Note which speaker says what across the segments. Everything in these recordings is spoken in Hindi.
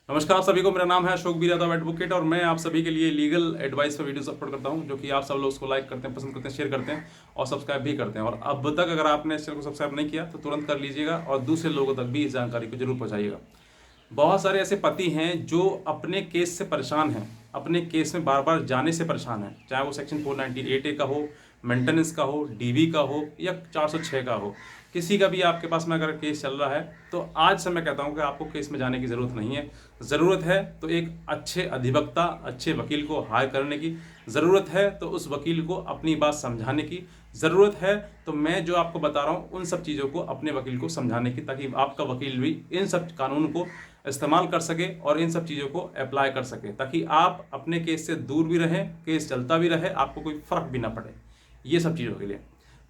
Speaker 1: नमस्कार सभी को, मेरा नाम है अशोक बी यादव एडवोकेट और मैं आप सभी के लिए लीगल एडवाइस पर वीडियोस अपलोड करता हूं, जो कि आप सब लोग उसको लाइक करते हैं, पसंद करते हैं, शेयर करते हैं और सब्सक्राइब भी करते हैं। और अब तक अगर आपने इस चैनल को सब्सक्राइब नहीं किया तो तुरंत कर लीजिएगा और दूसरे लोगों तक भी इस जानकारी को जरूर पहुंचाइएगा। बहुत सारे ऐसे पति हैं जो अपने केस से परेशान हैं, अपने केस में बार बार जाने से परेशान हैं, चाहे वो सेक्शन 498A का हो, मेंटेनेंस का हो, डीवी का हो या 406 का हो। किसी का भी आपके पास में अगर केस चल रहा है तो आज से मैं कहता हूं कि आपको केस में जाने की ज़रूरत नहीं है। ज़रूरत है तो एक अच्छे अधिवक्ता, अच्छे वकील को हायर करने की ज़रूरत है, तो उस वकील को अपनी बात समझाने की ज़रूरत है। तो मैं जो आपको बता रहा हूँ उन सब चीज़ों को अपने वकील को समझाने की, ताकि आपका वकील भी इन सब कानून को इस्तेमाल कर सके और इन सब चीज़ों को अप्लाई कर सके, ताकि आप अपने केस से दूर भी रहें, केस चलता भी रहे, आपको कोई फ़र्क भी ना पड़े ये सब चीज़ों के लिए।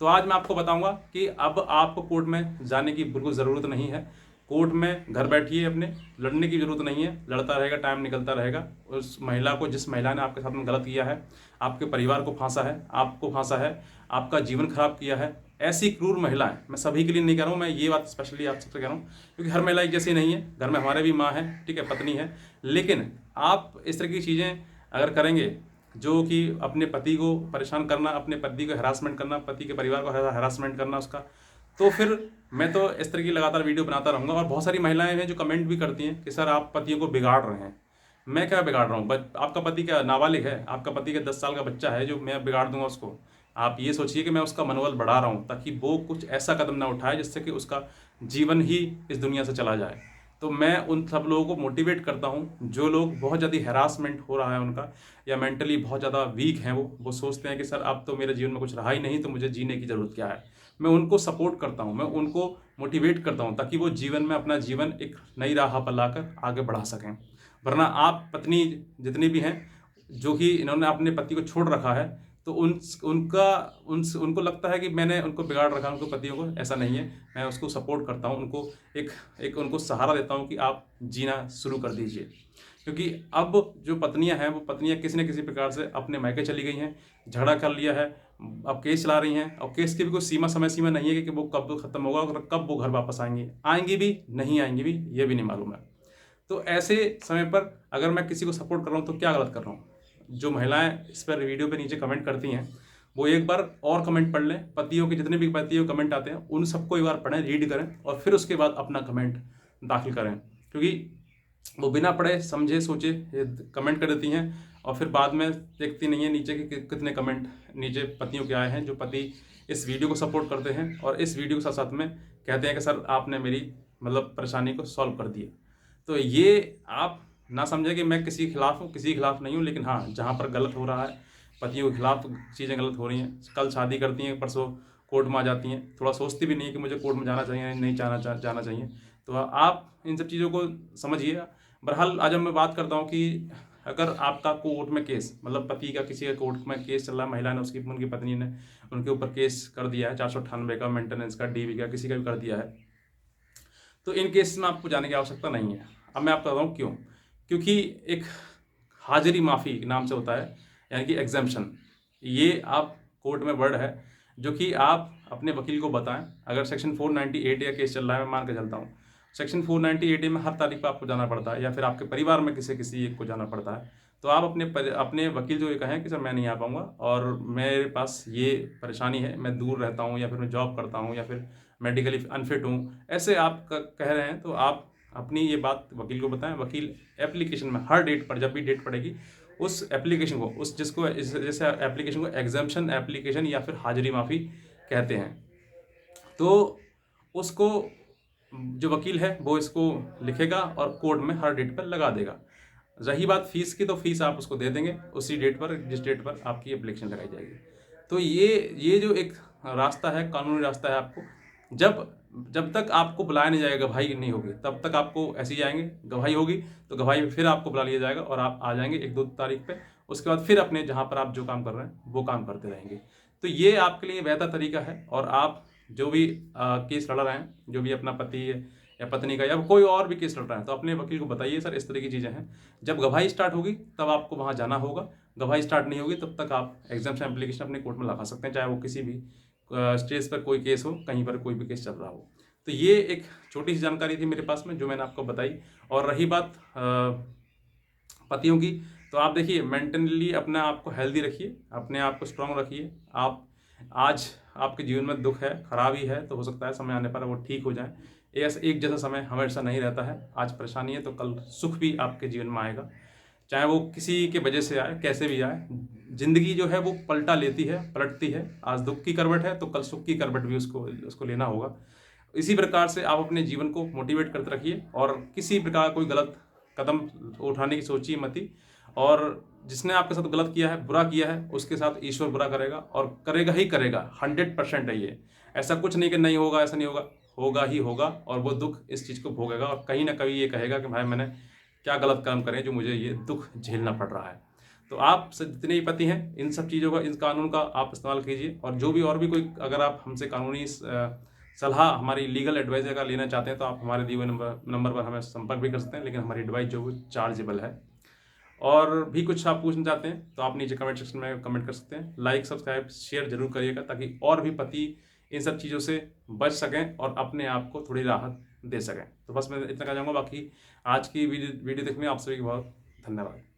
Speaker 1: तो आज मैं आपको बताऊंगा कि अब आपको कोर्ट में जाने की बिल्कुल ज़रूरत नहीं है। कोर्ट में घर बैठिए, अपने लड़ने की ज़रूरत नहीं है। लड़ता रहेगा, टाइम निकलता रहेगा। उस महिला को, जिस महिला ने आपके साथ में गलत किया है, आपके परिवार को फांसा है, आपको फांसा है, आपका जीवन खराब किया है, ऐसी क्रूर महिलाएं, मैं सभी के लिए नहीं कह रहा हूँ, मैं ये बात स्पेशली आप सबसे कह रहा हूँ क्योंकि हर महिला एक जैसी नहीं है। घर में हमारे भी माँ है, ठीक है, पत्नी है, लेकिन आप इस तरह की चीज़ें अगर करेंगे जो कि अपने पति को परेशान करना, अपने पति को हरासमेंट करना, पति के परिवार को हरासमेंट करना उसका, तो फिर मैं तो इस तरह की लगातार वीडियो बनाता रहूँगा। और बहुत सारी महिलाएं हैं जो कमेंट भी करती हैं कि सर आप पतियों को बिगाड़ रहे हैं। मैं क्या बिगाड़ रहा हूँ? आपका पति क्या नाबालिग है? आपका पति का 10 साल का बच्चा है जो मैं बिगाड़ दूंगा उसको? आप ये सोचिए कि मैं उसका मनोबल बढ़ा रहा हूँ ताकि वो कुछ ऐसा कदम ना उठाए जिससे कि उसका जीवन ही इस दुनिया से चला जाए। तो मैं उन सब लोगों को मोटिवेट करता हूँ जो लोग बहुत ज़्यादा हैरासमेंट हो रहा है उनका, या मेंटली बहुत ज़्यादा वीक हैं, वो सोचते हैं कि सर अब तो मेरे जीवन में कुछ रहा ही नहीं, तो मुझे जीने की ज़रूरत क्या है। मैं उनको सपोर्ट करता हूँ, मैं उनको मोटिवेट करता हूँ ताकि वो जीवन में अपना जीवन एक नई राह पर लाकर आगे बढ़ा सकें। वरना आप पत्नी जितनी भी हैं जो कि इन्होंने अपने पति को छोड़ रखा है, तो उनको लगता है कि मैंने उनको बिगाड़ रखा है, उनको पतियों को। ऐसा नहीं है। मैं उसको सपोर्ट करता हूँ, उनको एक उनको सहारा देता हूँ कि आप जीना शुरू कर दीजिए। क्योंकि अब जो पत्नियां हैं वो पत्नियां किसी न किसी प्रकार से अपने मायके चली गई हैं, झगड़ा कर लिया है, अब केस चला रही हैं, और केस की भी कोई समय सीमा नहीं है कि वो कब खत्म होगा और कब वो घर वापस आएंगी भी नहीं आएंगी भी, ये भी नहीं मालूम है। तो ऐसे समय पर अगर मैं किसी को सपोर्ट कर रहा हूँ तो क्या गलत कर रहा हूँ? जो महिलाएं इस पर वीडियो पे नीचे कमेंट करती हैं वो एक बार और कमेंट पढ़ लें। पतियों के जितने भी पतियों कमेंट आते हैं उन सबको एक बार पढ़ें, रीड करें और फिर उसके बाद अपना कमेंट दाखिल करें। क्योंकि वो बिना पढ़े समझे सोचे कमेंट कर देती हैं और फिर बाद में देखती नहीं है नीचे कि कितने कमेंट नीचे पतियों के आए हैं, जो पति इस वीडियो को सपोर्ट करते हैं और इस वीडियो के साथ साथ में कहते हैं कि सर आपने मेरी मतलब परेशानी को सॉल्व कर दिया। तो ये आप ना समझे कि मैं किसी के खिलाफ हूँ, किसी के खिलाफ नहीं हूँ, लेकिन हाँ, जहाँ पर गलत हो रहा है, पतियों के खिलाफ चीज़ें गलत हो रही हैं, कल शादी करती हैं, परसों कोर्ट में आ जाती हैं, थोड़ा सोचती भी नहीं कि मुझे कोर्ट में जाना चाहिए, नहीं जाना चाहिए। तो आप इन सब चीज़ों को समझिए। बहरहाल आज मैं बात करता हूँ कि अगर आपका कोर्ट में केस, मतलब पति का किसी का कोर्ट में केस चल रहा है, महिला ने उनकी पत्नी ने उनके ऊपर केस कर दिया है 498 का, मेंटेनेंस का, डीवी का, किसी का भी कर दिया है, तो इन केस में आपको जाने की आवश्यकता नहीं है। अब मैं आपको बताऊँ क्यों। क्योंकि एक हाजिरी माफ़ी नाम से होता है, यानी कि एग्जाम्पशन, ये आप कोर्ट में वर्ड है जो कि आप अपने वकील को बताएं। अगर सेक्शन 498 का केस चल रहा है, मैं मान के चलता हूँ, सेक्शन 498 में हर तारीख पर आपको जाना पड़ता है, या फिर आपके परिवार में किसी एक को जाना पड़ता है। तो आप अपने वकील को ये कहें कि सर मैं नहीं आ पाऊँगा और मेरे पास ये परेशानी है, मैं दूर रहता हूँ, या फिर मैं जॉब करता हूँ, या फिर मेडिकली अनफिट हूँ, ऐसे आप कह रहे हैं, तो आप अपनी ये बात वकील को बताएं। वकील एप्लीकेशन में हर डेट पर, जब भी डेट पड़ेगी, उस एप्लीकेशन को, उस जिसको जैसे एप्लीकेशन को एग्जाम्पशन एप्लीकेशन या फिर हाजिरी माफ़ी कहते हैं, तो उसको जो वकील है वो इसको लिखेगा और कोर्ट में हर डेट पर लगा देगा। रही बात फीस की, तो फीस आप उसको दे देंगे उसी डेट पर जिस डेट पर आपकी एप्लीकेशन लगाई जाएगी। तो ये जो एक रास्ता है, कानूनी रास्ता है, आपको जब जब तक आपको बुलाया नहीं जाएगा, गवाही नहीं होगी, तब तक आपको ऐसे ही जाएंगे। गवाही होगी तो गवाही में फिर आपको बुला लिया जाएगा और आप आ जाएंगे 1-2 तारीख पे। उसके बाद फिर अपने जहाँ पर आप जो काम कर रहे हैं वो काम करते रहेंगे। तो ये आपके लिए बेहतर तरीका है। और आप जो भी केस लड़ रहे हैं, जो भी अपना पति या पत्नी का या कोई और भी केस लड़ रहा है, तो अपने वकील को बताइए सर इस तरह की चीज़ें हैं। जब गवाही स्टार्ट होगी तब आपको वहाँ जाना होगा, गवाही स्टार्ट नहीं होगी तब तक आप एग्जाम्पशन एप्लीकेशन अपने कोर्ट में लगा सकते हैं, चाहे वो किसी भी स्टेज पर कोई केस हो, कहीं पर कोई भी केस चल रहा हो। तो ये एक छोटी सी जानकारी थी मेरे पास में जो मैंने आपको बताई। और रही बात पतियों की, तो आप देखिए मेंटली अपने आप को हेल्दी रखिए, अपने आप को स्ट्रांग रखिए। आप आज आपके जीवन में दुख है, खराबी है, तो हो सकता है समय आने पर वो ठीक हो जाए। ऐसा एक जैसा समय हमेशा नहीं रहता है। आज परेशानी है तो कल सुख भी आपके जीवन में आएगा, चाहे वो किसी के वजह से आए, कैसे भी आए। जिंदगी जो है वो पलटा लेती है, पलटती है। आज दुख की करवट है तो कल सुख की करवट भी उसको लेना होगा। इसी प्रकार से आप अपने जीवन को मोटिवेट करते रखिए और किसी प्रकार कोई गलत कदम उठाने की सोचिए मत ही। और जिसने आपके साथ गलत किया है, बुरा किया है, उसके साथ ईश्वर बुरा करेगा और करेगा ही करेगा। 100% है ये। ऐसा कुछ नहीं कि नहीं होगा, ऐसा नहीं होगा, होगा ही होगा। और वो दुख इस चीज़ को भोगेगा और कहीं ना कहीं ये कहेगा कि भाई मैंने क्या गलत काम करे जो मुझे ये दुख झेलना पड़ रहा है। तो आप जितने भी पति हैं, इन सब चीज़ों का, इस कानून का आप इस्तेमाल कीजिए। और जो भी और भी कोई अगर आप हमसे कानूनी सलाह, हमारी लीगल एडवाइस अगर लेना चाहते हैं तो आप हमारे दिए हुए नंबर पर हमें संपर्क भी कर सकते हैं। लेकिन हमारी एडवाइस जो वो चार्जेबल है। और भी कुछ आप पूछना चाहते हैं तो आप नीचे कमेंट सेक्शन में कमेंट कर सकते हैं। लाइक, सब्सक्राइब, शेयर जरूर करिएगा ताकि और भी पति इन सब चीज़ों से बच सकें और अपने आप को थोड़ी राहत दे सकें। तो बस मैं इतना कह जाऊँगा। बाकी आज की वीडियो देखने में आप सभी को बहुत धन्यवाद।